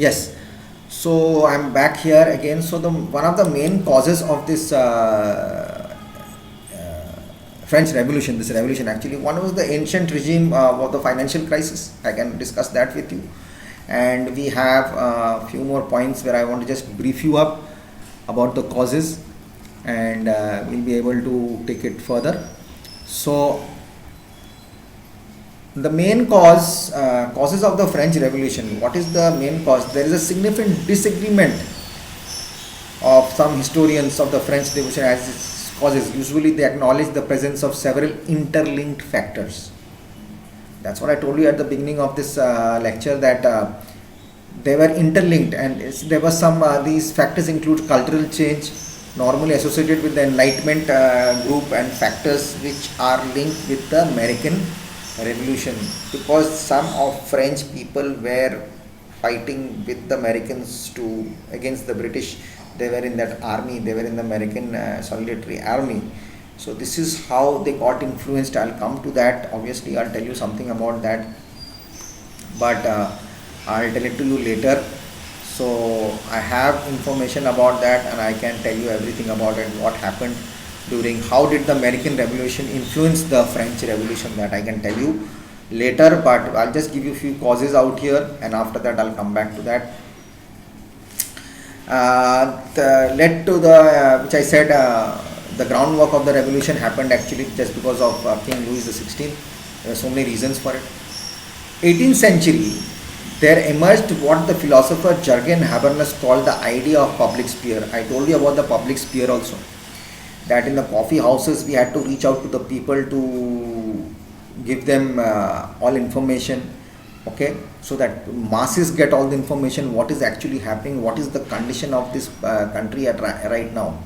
Yes. So I'm back here again. So the one of the main causes of this French Revolution, this revolution actually, one was the ancient regime of the financial crisis. I can discuss that with you, and we have a few more points where I want to just brief you up about the causes, and we'll be able to take it further. So the main causes of the French Revolution. What is the main cause? There is a significant disagreement of some historians of the French Revolution as its causes. Usually, they acknowledge the presence of several interlinked factors. That's what I told you at the beginning of this lecture, that they were interlinked, and there was some these factors include cultural change normally associated with the Enlightenment group, and factors which are linked with the American Revolution, because some of French people were fighting with the Americans to against the British. They were in that army. They were in the American Solidarity Army. So this is how they got influenced. I'll come to that. Obviously, I'll tell you something about that, but I'll tell it to you later. So I have information about that, and I can tell you everything about it. What happened during, how did the American Revolution influence the French Revolution, that I can tell you later, but I'll just give you a few causes out here, and after that I'll come back to that. Led to the which I said, the groundwork of the revolution happened actually just because of King Louis XVI. There are so many reasons for it. 18th century, there emerged what the philosopher Jürgen Habermas called the idea of public sphere. I told you about the public sphere also, that in the coffee houses we had to reach out to the people to give them all information, okay, so that masses get all the information, what is actually happening, what is the condition of this country at right now.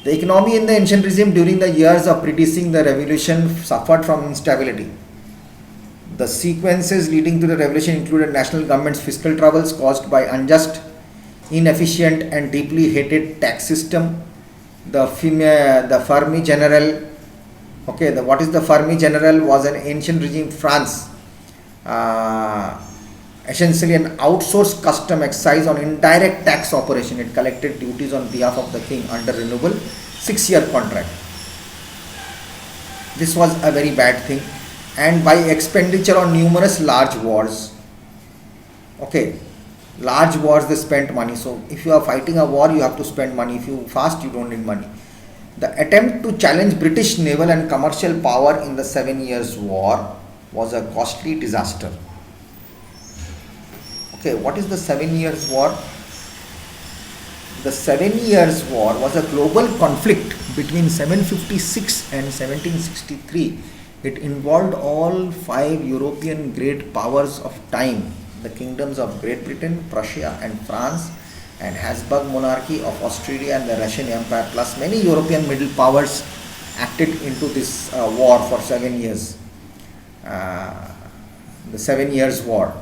The economy in the ancient regime during the years of preceding the revolution suffered from instability. The sequences leading to the revolution included national government's fiscal troubles caused by unjust, inefficient and deeply hated tax system. The Fermi General, okay, what is the Fermi General was an ancient regime France, essentially an outsourced custom excise on indirect tax operation. It collected duties on behalf of the king under renewable 6-year contract. This was a very bad thing, and by expenditure on numerous large wars. Okay, large wars, they spent money. So if you are fighting a war, you have to spend money. If you fast, you don't need money. The attempt to challenge British naval and commercial power in the 7 Years' War was a costly disaster. Okay, what is the 7 Years' War? The 7 Years' War was a global conflict between 756 and 1763. It involved all 5 European great powers of time, the kingdoms of Great Britain, Prussia and France, and Habsburg monarchy of Austria and the Russian Empire, plus many European middle powers acted into this war for 7 years. The 7 Years' War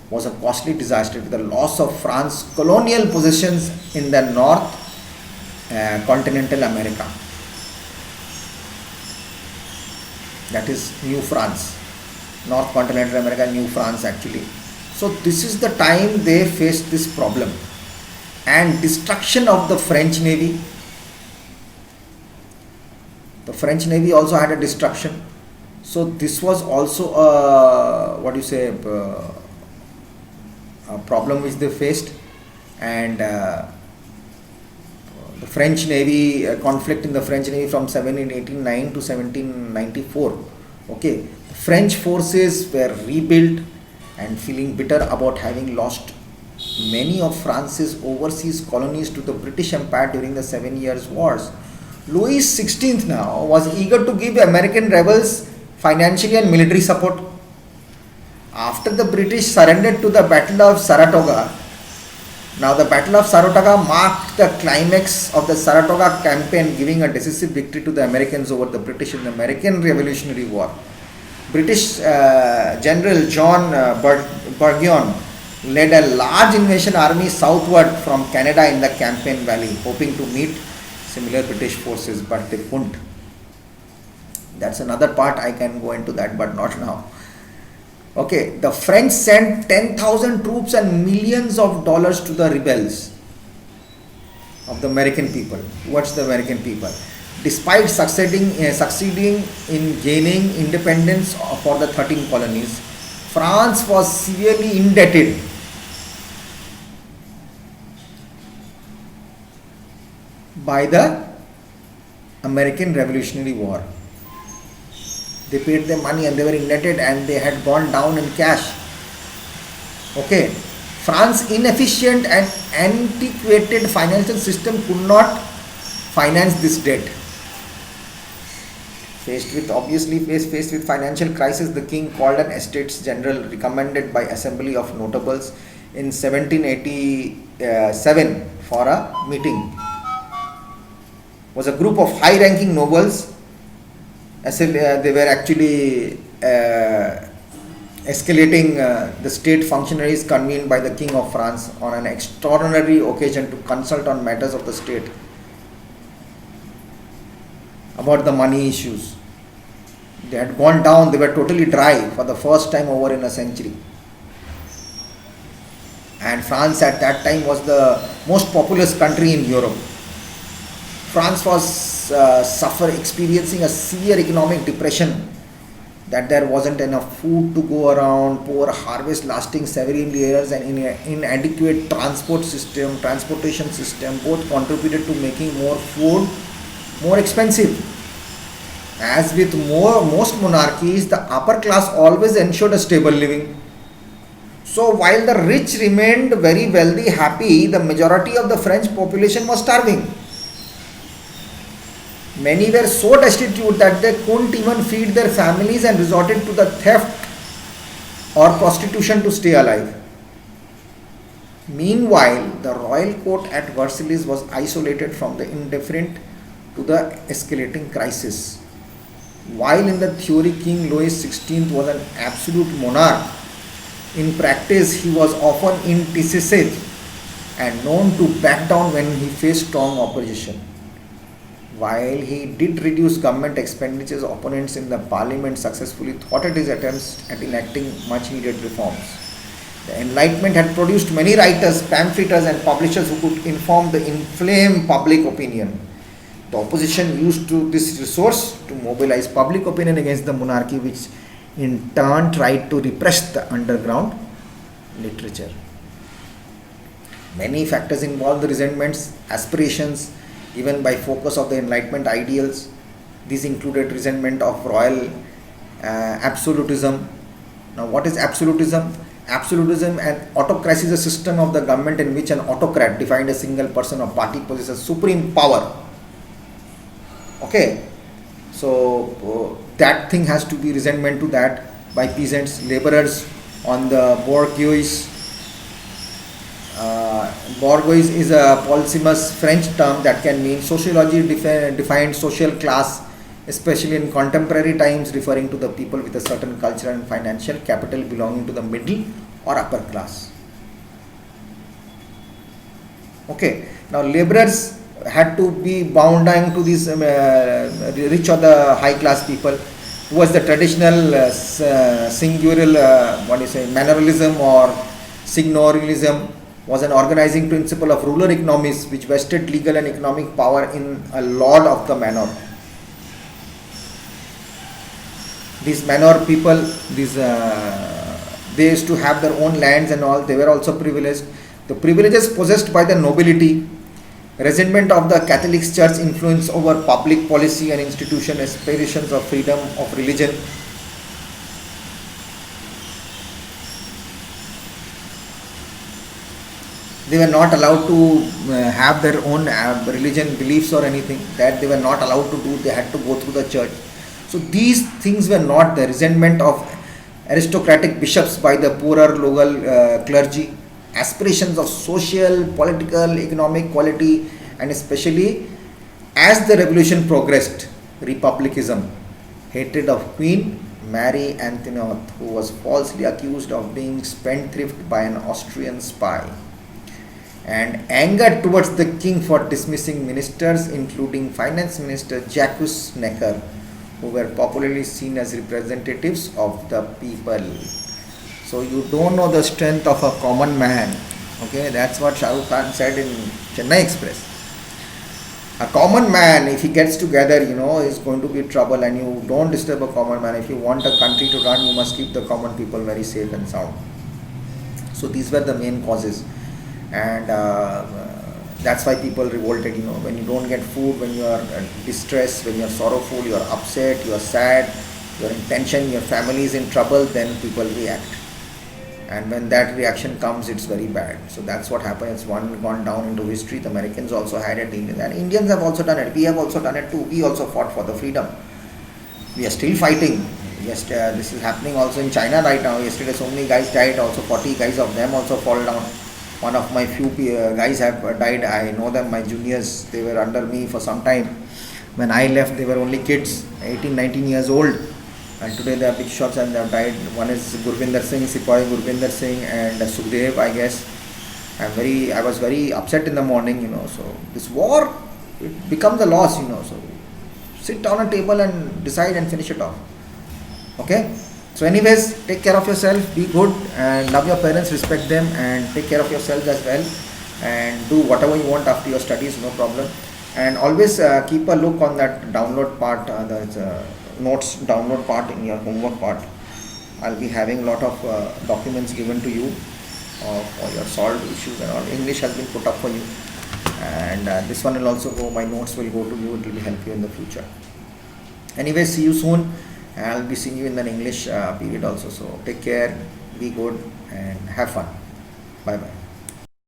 was a costly disaster with the loss of France's colonial possessions in the North continental America. That is New France, North continental America, New France actually. So this is the time they faced this problem, and destruction of the French Navy. The French Navy also had a destruction. So this was also a problem which they faced, and the French Navy, conflict in the French Navy from 1789 to 1794. Okay, the French forces were rebuilt and feeling bitter about having lost many of France's overseas colonies to the British Empire during the 7 Years' Wars. Louis XVI now was eager to give American rebels financially and military support. After the British surrendered to the Battle of Saratoga, now the Battle of Saratoga marked the climax of the Saratoga campaign, giving a decisive victory to the Americans over the British in the American Revolutionary War. British General John Burgoyne led a large invasion army southward from Canada in the Campaign Valley, hoping to meet similar British forces, but they couldn't. That's another part, I can go into that, but not now. Okay, the French sent 10,000 troops and millions of dollars to the rebels of the American people. What's the American people? Despite succeeding in gaining independence for the 13 colonies, France was severely indebted by the American Revolutionary War. They paid their money and they were indebted and they had gone down in cash. Okay, France's inefficient and antiquated financial system could not finance this debt. Faced with financial crisis, the king called an Estates General recommended by Assembly of Notables in 1787 for a meeting. It was a group of high-ranking nobles. They were actually escalating the state functionaries convened by the King of France on an extraordinary occasion to consult on matters of the state about the money issues. They had gone down, they were totally dry for the first time over in a century. And France at that time was the most populous country in Europe. France was experiencing a severe economic depression, that there wasn't enough food to go around, poor harvest lasting several years, and inadequate transportation system both contributed to making more food more expensive. As with most monarchies, the upper class always ensured a stable living. So while the rich remained very wealthy, happy, the majority of the French population was starving. Many were so destitute that they couldn't even feed their families and resorted to the theft or prostitution to stay alive. Meanwhile, the royal court at Versailles was isolated from the indifferent to the escalating crisis. While in the theory King Louis XVI was an absolute monarch, in practice he was often indecisive and known to back down when he faced strong opposition. While he did reduce government expenditures, opponents in the parliament successfully thwarted his attempts at enacting much needed reforms. The Enlightenment had produced many writers, pamphleteers and publishers who could inform the inflamed public opinion. The opposition used this resource to mobilize public opinion against the monarchy, which in turn tried to repress the underground literature. Many factors involved the resentments, aspirations, even by focus of the Enlightenment ideals. These included resentment of royal absolutism. Now, what is absolutism? Absolutism and autocracy is a system of the government in which an autocrat, defined a single person or party, possesses supreme power. Okay, so that thing has to be resentment to that by peasants, laborers on the bourgeois. Bourgeois is a polysemous French term that can mean sociology defined social class, especially in contemporary times, referring to the people with a certain cultural and financial capital belonging to the middle or upper class. Okay, now laborers had to be bound down to these rich or the high class people, who was the traditional singular manorialism or seigneurialism, was an organizing principle of rural economies which vested legal and economic power in a lord of the manor. These manor people, they used to have their own lands and all. They were also privileged. The privileges possessed by the nobility, resentment of the Catholic Church influence over public policy and institution, aspirations of freedom of religion. They were not allowed to have their own religion, beliefs or anything. That they were not allowed to do. They had to go through the church. So these things were not the resentment of aristocratic bishops by the poorer local clergy, aspirations of social, political, economic quality, and especially as the revolution progressed, republicanism, hatred of Queen Marie Antoinette, who was falsely accused of being spendthrift by an Austrian spy, and anger towards the king for dismissing ministers, including finance minister Jacques Necker, who were popularly seen as representatives of the people. So you don't know the strength of a common man. Okay, that's what Shah Rukh Khan said in Chennai Express. A common man, if he gets together, is going to be trouble, and you don't disturb a common man. If you want a country to run, you must keep the common people very safe and sound. So these were the main causes, and that's why people revolted. When you don't get food, when you are distressed, when you are sorrowful, you are upset, you are sad, you are in tension, your family is in trouble, then people react. And when that reaction comes, it's very bad. So that's what happened. It's gone down into history. The Americans also had it, and Indians have also done it. We have also done it too. We also fought for the freedom. We are still fighting. Yes, this is happening also in China right now. Yesterday so many guys died, also 40 guys of them also fall down. One of my few guys have died. I know them, my juniors. They were under me for some time. When I left, they were only kids, 18, 19 years old. And today they are big shots and they have died. One is Gurvinder Singh, Sipahi Gurvinder Singh, and Sukhdev, I guess. I was very upset in the morning, So this war, it becomes a loss, So sit down a table and decide and finish it off. Okay. So anyways, take care of yourself, be good, and love your parents, respect them, and take care of yourself as well, and do whatever you want after your studies, no problem. And always keep a look on that download part, the notes download part in your homework part. I'll be having a lot of documents given to you for your solved issues and all. English has been put up for you, and this one will also go, my notes will go to you, it will help you in the future. Anyway, see you soon. I'll be seeing you in the English period also. So take care, be good, and have fun. Bye bye.